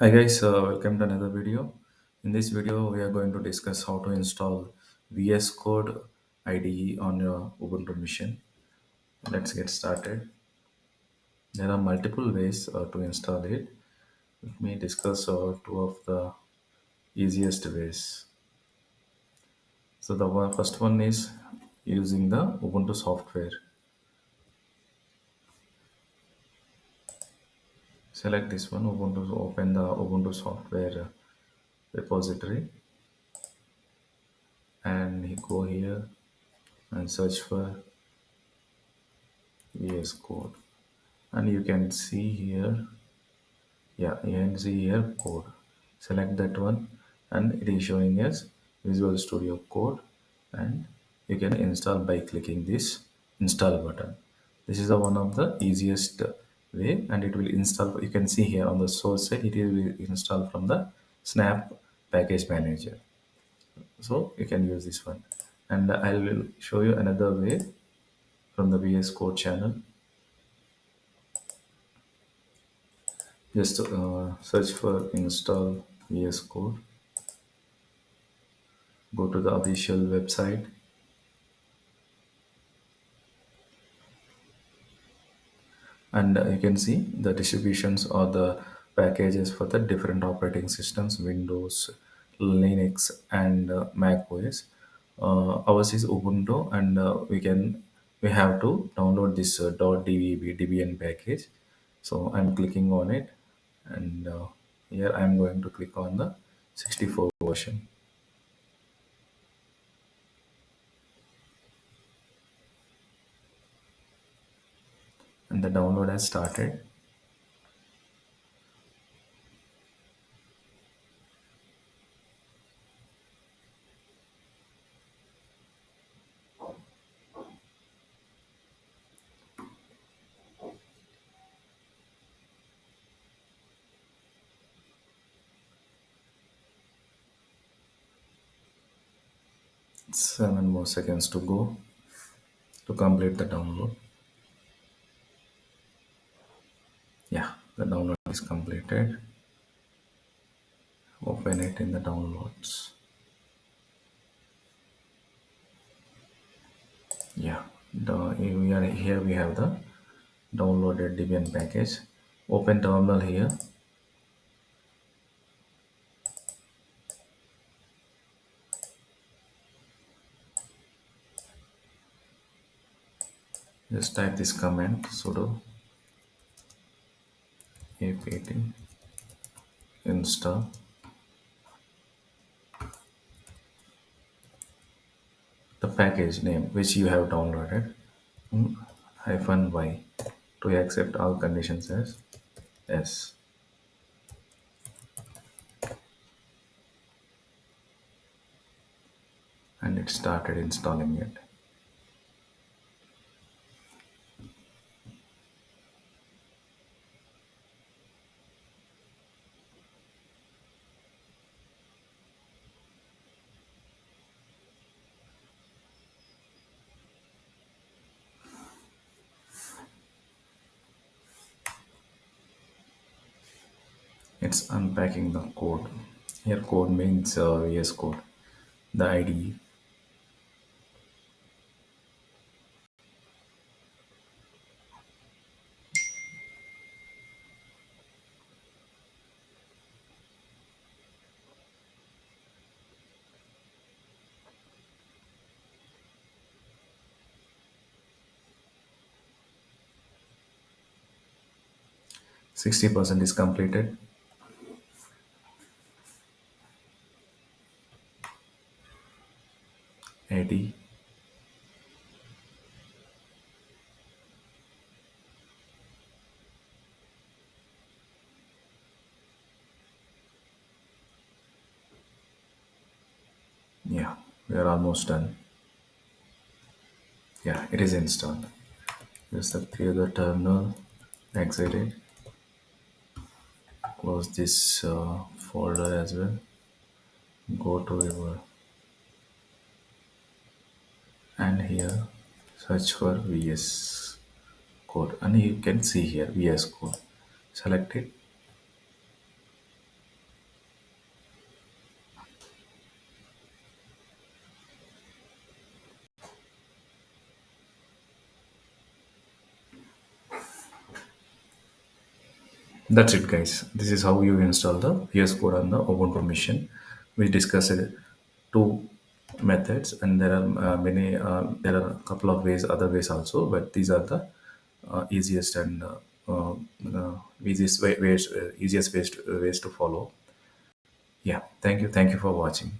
Hi guys, welcome to another video. In this video, we are going to discuss how to install VS Code IDE on your Ubuntu machine. Let's get started. There are multiple ways to install it. Let me discuss two of the easiest ways. So first one is using the Ubuntu software. Select this one, Ubuntu. Open the Ubuntu software repository, and you go here and search for VS Code. And you can see here, yeah, you can see here code. Select that one, and it is showing as Visual Studio Code, and you can install by clicking this install button. This is the one of the easiest way, and it will install. You can see here on the source side, it will install from the Snap Package Manager. So you can use this one, and I will show you another way from the VS Code channel. Just search for install VS Code. Go to the official website, and you can see the distributions or the packages for the different operating systems: Windows, Linux, and Mac OS. Ours is Ubuntu, and we have to download this .dbb debian package. So I'm clicking on it, and here I'm going to click on the 64 version, and the download has started. Seven more seconds to go to complete the download. Yeah, the download is completed. Open it in the downloads. Yeah, we are here. We have the downloaded Debian package. Open terminal here. Just type this command sudo apt install the package name which you have downloaded, hyphen y, to accept all conditions as yes, and it started installing it. It's unpacking the code. Here code means VS Code, the IDE. 60% is completed. 80. Yeah, we are almost done. Yeah, it is installed. Just clear the terminal, exit it, close this folder as well. Go to your and here search for VS Code, and you can see here VS Code. Select it, That's it, guys. This is how you install the VS Code on the Ubuntu machine. We discussed two methods, and there are many. There are a couple of ways, other ways also, but these are the easiest and easiest ways to follow. Yeah, thank you for watching.